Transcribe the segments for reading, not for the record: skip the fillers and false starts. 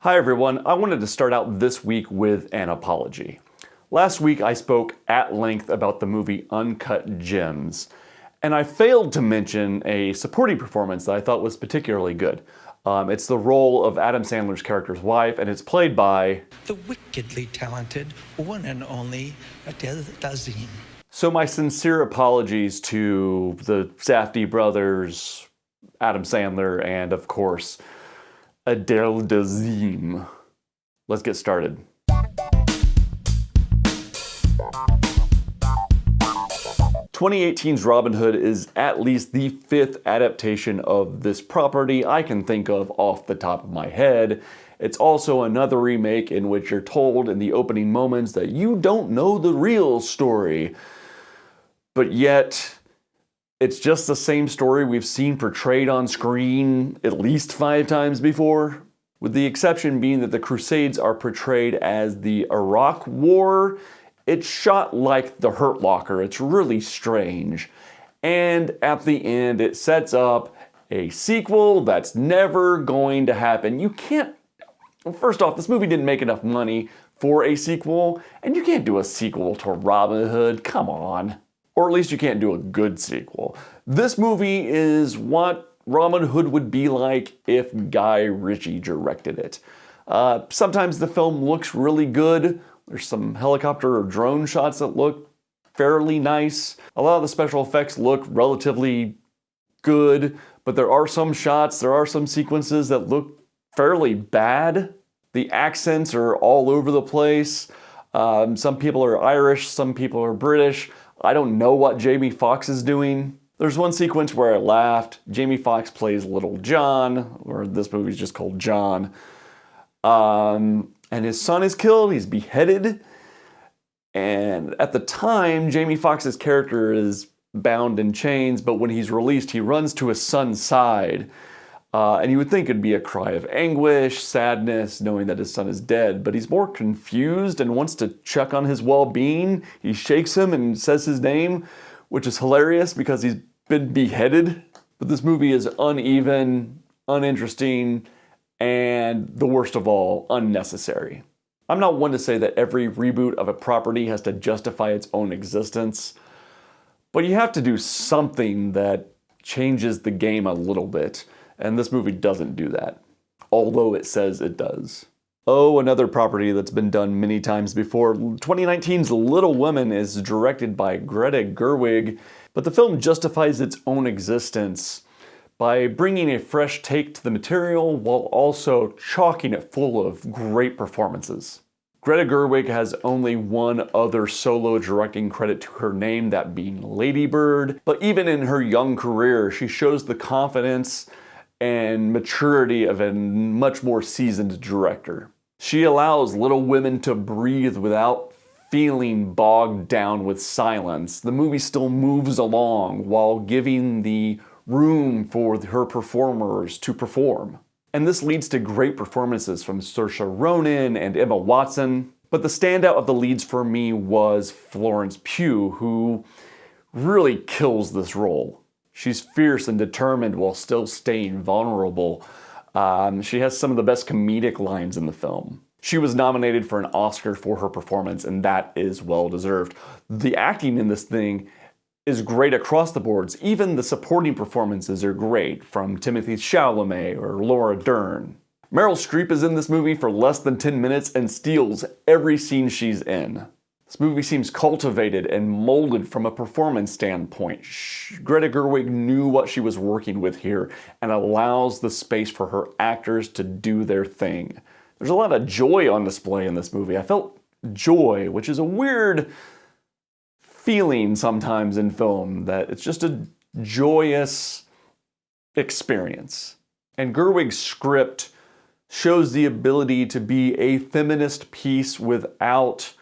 Hi everyone, I wanted to start out this week with an apology. Last week I spoke at length about the movie Uncut Gems, and I failed to mention a supporting performance that I thought was particularly good. It's the role of Adam Sandler's character's wife, and it's played by the wickedly talented one and only Adele Dazeem. So my sincere apologies to the Safdie brothers, Adam Sandler, and of course, Adele Dazeem. Let's get started. 2018's Robin Hood is at least the fifth adaptation of this property I can think of off the top of my head. It's also another remake in which you're told in the opening moments that you don't know the real story. But yet, it's just the same story we've seen portrayed on screen at least 5 times before, with the exception being that the Crusades are portrayed as the Iraq War. It's shot like The Hurt Locker. It's really strange. And at the end, it sets up a sequel that's never going to happen. You can't... First off, this movie didn't make enough money for a sequel, and you can't do a sequel to Robin Hood. Come on. Or at least you can't do a good sequel. This movie is what Robin Hood would be like if Guy Ritchie directed it. Sometimes the film looks really good. There's some helicopter or drone shots that look fairly nice. A lot of the special effects look relatively good, but there are some shots, there are some sequences that look fairly bad. The accents are all over the place. Some people are Irish, some people are British. I don't know what Jamie Foxx is doing. There's one sequence where I laughed. Jamie Foxx plays Little John, or this movie's just called John. And his son is killed, he's beheaded. And at the time, Jamie Foxx's character is bound in chains, but when he's released, he runs to his son's side. And you would think it'd be a cry of anguish, sadness, knowing that his son is dead, but he's more confused and wants to check on his well-being. He shakes him and says his name, which is hilarious because he's been beheaded. But this movie is uneven, uninteresting, and the worst of all, unnecessary. I'm not one to say that every reboot of a property has to justify its own existence, but you have to do something that changes the game a little bit. And this movie doesn't do that, although it says it does. Oh, another property that's been done many times before. 2019's Little Women is directed by Greta Gerwig, but the film justifies its own existence by bringing a fresh take to the material while also chalking it full of great performances. Greta Gerwig has only one other solo directing credit to her name, that being Lady Bird, but even in her young career, she shows the confidence and maturity of a much more seasoned director. She allows Little Women to breathe without feeling bogged down with silence. The movie still moves along while giving the room for her performers to perform. And this leads to great performances from Saoirse Ronan and Emma Watson. But the standout of the leads for me was Florence Pugh, who really kills this role. She's fierce and determined while still staying vulnerable. She has some of the best comedic lines in the film. She was nominated for an Oscar for her performance, and that is well deserved. The acting in this thing is great across the boards. Even the supporting performances are great, from Timothée Chalamet or Laura Dern. Meryl Streep is in this movie for less than 10 minutes and steals every scene she's in. This movie seems cultivated and molded from a performance standpoint. Greta Gerwig knew what she was working with here and allows the space for her actors to do their thing. There's a lot of joy on display in this movie. I felt joy, which is a weird feeling sometimes in film, that it's just a joyous experience. And Gerwig's script shows the ability to be a feminist piece without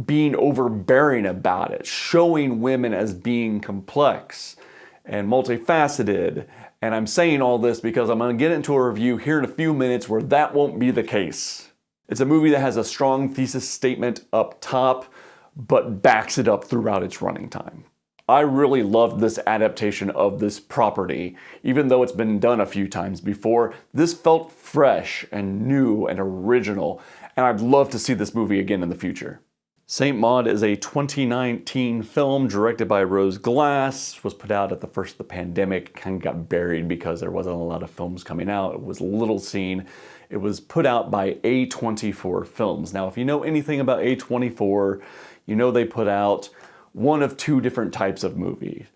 being overbearing about it, showing women as being complex and multifaceted. And I'm saying all this because I'm going to get into a review here in a few minutes where that won't be the case. It's a movie that has a strong thesis statement up top, but backs it up throughout its running time. I really loved this adaptation of this property. Even though it's been done a few times before, this felt fresh and new and original, and I'd love to see this movie again in the future. Saint Maud is a 2019 film directed by Rose Glass, was put out at the first of the pandemic, kind of got buried because there wasn't a lot of films coming out. It was little seen. It was put out by A24 Films. Now, if you know anything about A24, you know they put out one of two different types of movies.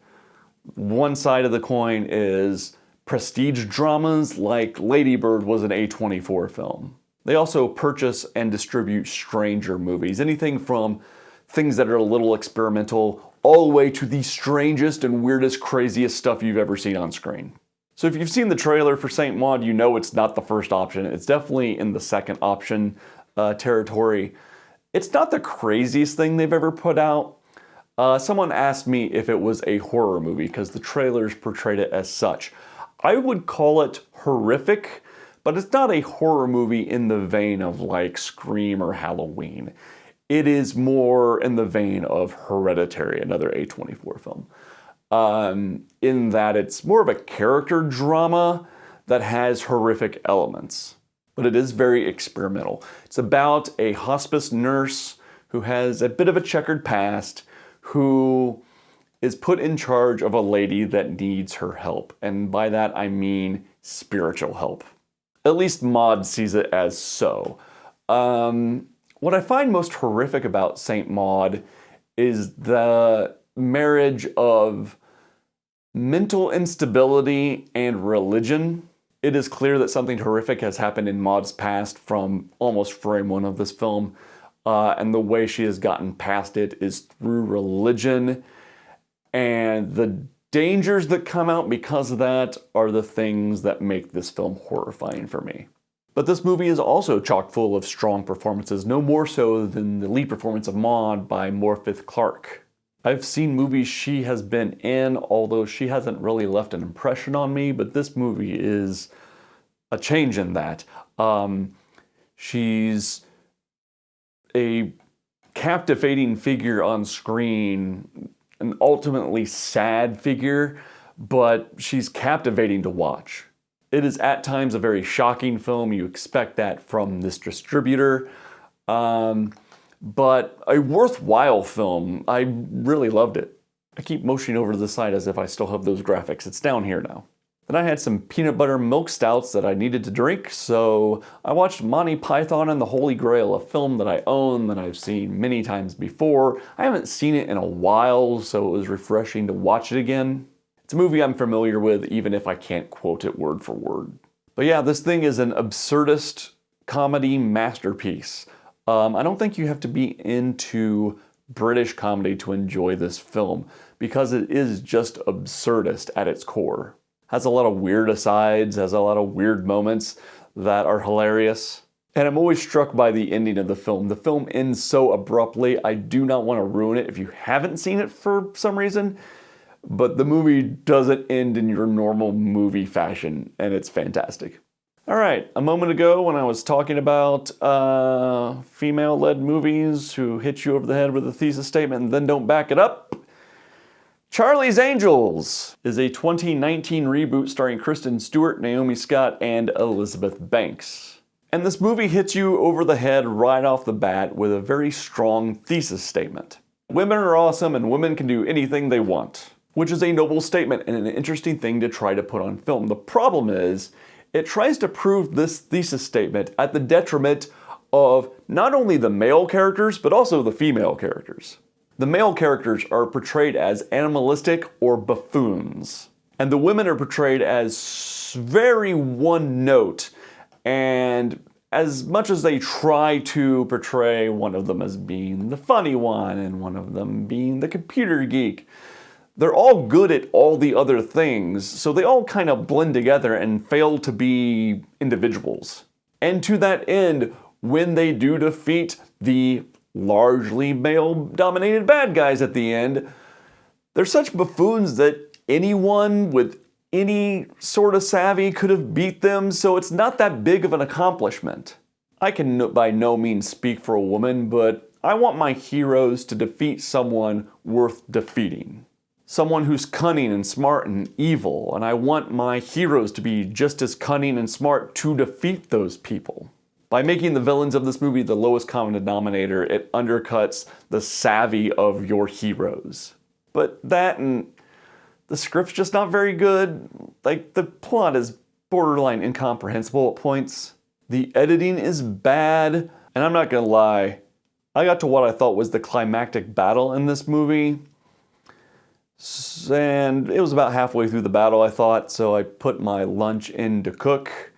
One side of the coin is prestige dramas, like Lady Bird was an A24 film. They also purchase and distribute stranger movies, anything from things that are a little experimental all the way to the strangest and weirdest, craziest stuff you've ever seen on screen. So if you've seen the trailer for Saint Maud, you know it's not the first option. It's definitely in the second option territory. It's not the craziest thing they've ever put out. Someone asked me if it was a horror movie because the trailers portrayed it as such. I would call it horrific, but it's not a horror movie in the vein of like Scream or Halloween. It is more in the vein of Hereditary, another A24 film. In that it's more of a character drama that has horrific elements, but it is very experimental. It's about a hospice nurse who has a bit of a checkered past, who is put in charge of a lady that needs her help. And by that I mean spiritual help. At least Maud sees it as so. What I find most horrific about Saint Maud is the marriage of mental instability and religion. It is clear that something horrific has happened in Maud's past from almost frame one of this film. And the way she has gotten past it is through religion. And the dangers that come out because of that are the things that make this film horrifying for me. But this movie is also chock full of strong performances, no more so than the lead performance of Maud by Morfydd Clark. I've seen movies she has been in, although she hasn't really left an impression on me, but this movie is a change in that. She's a captivating figure on screen, an ultimately sad figure, but she's captivating to watch. It is at times a very shocking film. You expect that from this distributor, but a worthwhile film. I really loved it. I keep motioning over to the side as if I still have those graphics. It's down here now. Then I had some peanut butter milk stouts that I needed to drink, so I watched Monty Python and the Holy Grail, a film that I own, that I've seen many times before. I haven't seen it in a while, so it was refreshing to watch it again. It's a movie I'm familiar with, even if I can't quote it word for word. But yeah, this thing is an absurdist comedy masterpiece. I don't think you have to be into British comedy to enjoy this film, because it is just absurdist at its core. Has a lot of weird asides, has a lot of weird moments that are hilarious. And I'm always struck by the ending of the film. The film ends so abruptly, I do not want to ruin it if you haven't seen it for some reason, but the movie doesn't end in your normal movie fashion, and it's fantastic. All right, a moment ago when I was talking about female-led movies who hit you over the head with a thesis statement and then don't back it up, Charlie's Angels is a 2019 reboot starring Kristen Stewart, Naomi Scott, and Elizabeth Banks. And this movie hits you over the head right off the bat with a very strong thesis statement. Women are awesome and women can do anything they want, which is a noble statement and an interesting thing to try to put on film. The problem is, it tries to prove this thesis statement at the detriment of not only the male characters, but also the female characters. The male characters are portrayed as animalistic or buffoons, and the women are portrayed as very one note, and as much as they try to portray one of them as being the funny one and one of them being the computer geek, they're all good at all the other things, so they all kind of blend together and fail to be individuals. And to that end, when they do defeat the largely male-dominated bad guys at the end, they're such buffoons that anyone with any sort of savvy could have beat them, so it's not that big of an accomplishment. I can by no means speak for a woman, but I want my heroes to defeat someone worth defeating. someone who's cunning and smart and evil, and I want my heroes to be just as cunning and smart to defeat those people. By making the villains of this movie the lowest common denominator, it undercuts the savvy of your heroes. But that and the script's just not very good. Like, the plot is borderline incomprehensible at points. The editing is bad, and I'm not gonna lie, I got to what I thought was the climactic battle in this movie, and it was about halfway through the battle, I thought, so I put my lunch in to cook.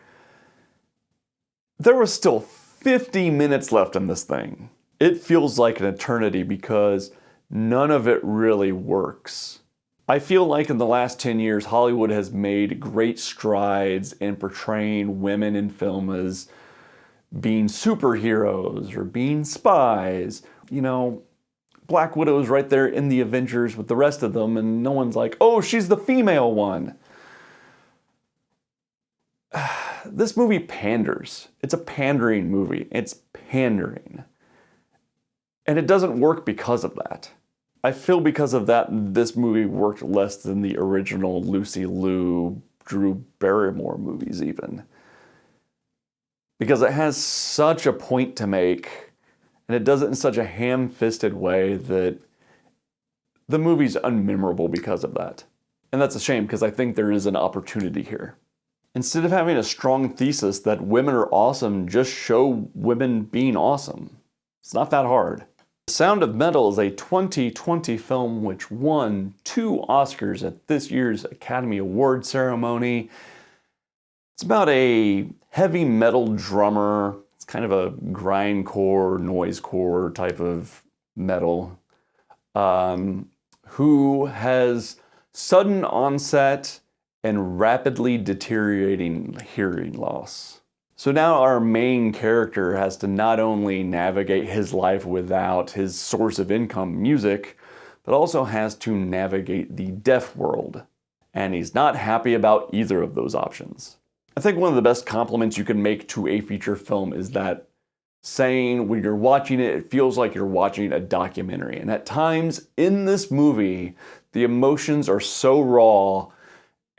There was still 50 minutes left in this thing. It feels like an eternity because none of it really works. I feel like in the last 10 years, Hollywood has made great strides in portraying women in film as being superheroes or being spies. You know, Black Widow's right there in the Avengers with the rest of them, and no one's like, oh, she's the female one. This movie panders. It's a pandering movie. It's pandering. And it doesn't work because of that. I feel because of that, this movie worked less than the original Lucy Liu, Drew Barrymore movies even. Because it has such a point to make, and it does it in such a ham-fisted way that the movie's unmemorable because of that. And that's a shame, because I think there is an opportunity here. Instead of having a strong thesis that women are awesome, just show women being awesome. It's not that hard. The Sound of Metal is a 2020 film which won 2 Oscars at this year's Academy Award ceremony. It's about a heavy metal drummer. It's kind of a grindcore, noisecore type of metal, who has sudden onset and rapidly deteriorating hearing loss. So now our main character has to not only navigate his life without his source of income, music, but also has to navigate the deaf world. And he's not happy about either of those options. I think one of the best compliments you can make to a feature film is that saying when you're watching it, it feels like you're watching a documentary. And at times in this movie, the emotions are so raw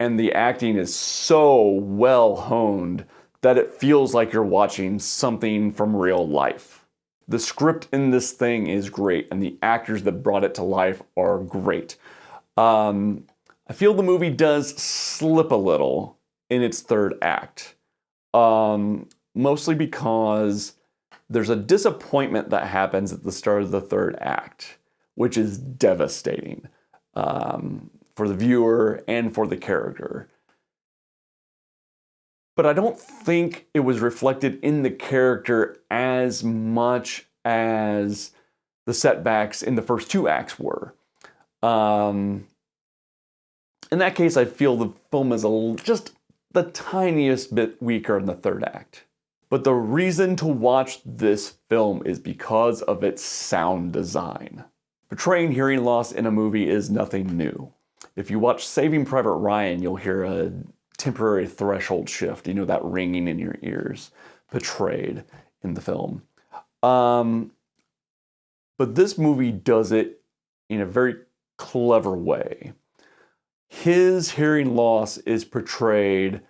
and the acting is so well honed that it feels like you're watching something from real life. The script in this thing is great, and the actors that brought it to life are great. I feel the movie does slip a little in its third act, mostly because there's a disappointment that happens at the start of the third act, which is devastating. For the viewer and for the character. But I don't think it was reflected in the character as much as the setbacks in the first 2 acts were. In that case, I feel the film is just the tiniest bit weaker in the third act. But the reason to watch this film is because of its sound design. Portraying hearing loss in a movie is nothing new. If you watch Saving Private Ryan, you'll hear a temporary threshold shift, you know, that ringing in your ears portrayed in the film. But this movie does it in a very clever way. His hearing loss is portrayed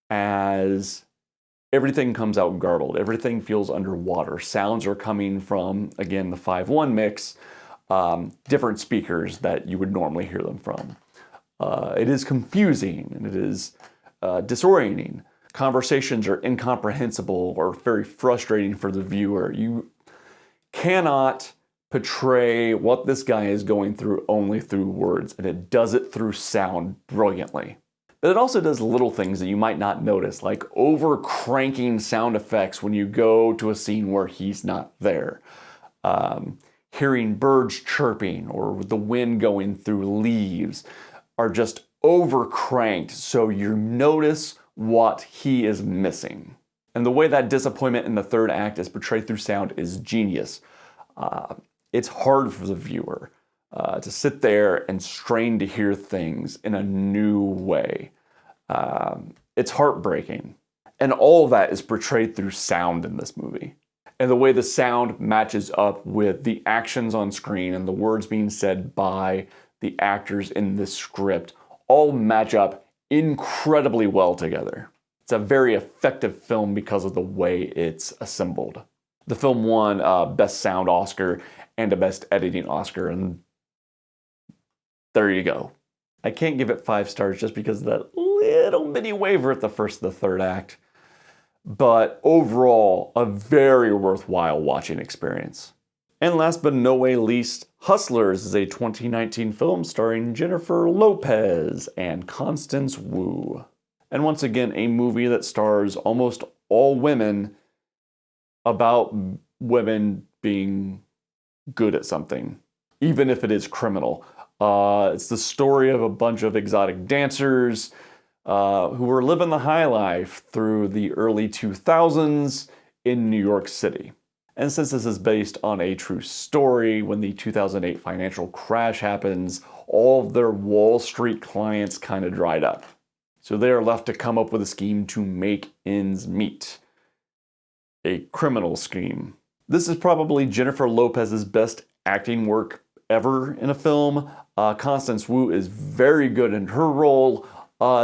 as everything comes out garbled. Everything feels underwater. Sounds are coming from, again, the 5-1 mix, different speakers that you would normally hear them from. It is confusing and it is disorienting. Conversations are incomprehensible or very frustrating for the viewer. You cannot portray what this guy is going through only through words, and it does it through sound brilliantly. But it also does little things that you might not notice, like over-cranking sound effects when you go to a scene where he's not there. Hearing birds chirping or the wind going through leaves are just over-cranked so you notice what he is missing. And the way that disappointment in the third act is portrayed through sound is genius. It's hard for the viewer to sit there and strain to hear things in a new way. It's heartbreaking. And all of that is portrayed through sound in this movie. And the way the sound matches up with the actions on screen and the words being said by the actors in this script all match up incredibly well together. It's a very effective film because of the way it's assembled. The film won a Best Sound Oscar and a Best Editing Oscar, and there you go. I can't give it 5 stars just because of that little mini waver at the first and the third act. But overall, a very worthwhile watching experience. And last but no way least, Hustlers is a 2019 film starring Jennifer Lopez and Constance Wu. And once again, a movie that stars almost all women about women being good at something, even if it is criminal. It's the story of a bunch of exotic dancers who were living the high life through the early 2000s in New York City. And since this is based on a true story, when the 2008 financial crash happens, all of their Wall Street clients kind of dried up. So they are left to come up with a scheme to make ends meet. A criminal scheme. This is probably Jennifer Lopez's best acting work ever in a film. Constance Wu is very good in her role.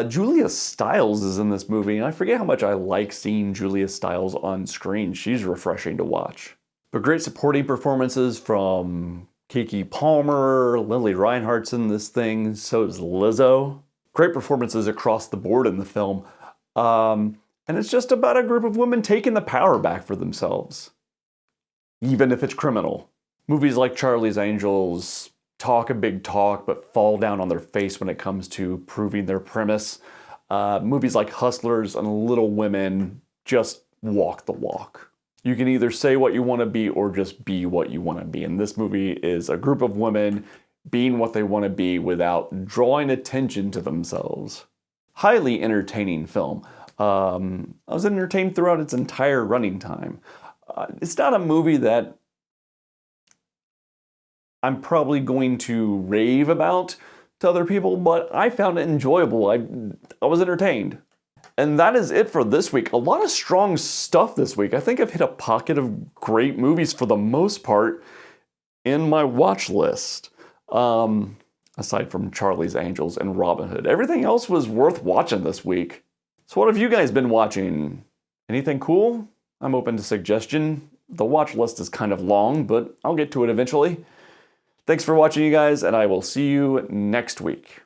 Julia Stiles is in this movie, and I forget how much I like seeing Julia Stiles on screen. She's refreshing to watch. But great supporting performances from Keke Palmer, Lily Reinhardt's in this thing, so is Lizzo. Great performances across the board in the film. And it's just about a group of women taking the power back for themselves, even if it's criminal. Movies like Charlie's Angels talk a big talk, but fall down on their face when it comes to proving their premise. Movies like Hustlers and Little Women just walk the walk. You can either say what you want to be or just be what you want to be. And this movie is a group of women being what they want to be without drawing attention to themselves. Highly entertaining film. I was entertained throughout its entire running time. It's not a movie that I'm probably going to rave about to other people, but I found it enjoyable. I was entertained. And that is it for this week. A lot of strong stuff this week. I think I've hit a pocket of great movies for the most part in my watch list. Aside from Charlie's Angels and Robin Hood. Everything else was worth watching this week. So what have you guys been watching? Anything cool? I'm open to suggestion. The watch list is kind of long, but I'll get to it eventually. Thanks for watching, you guys, and I will see you next week.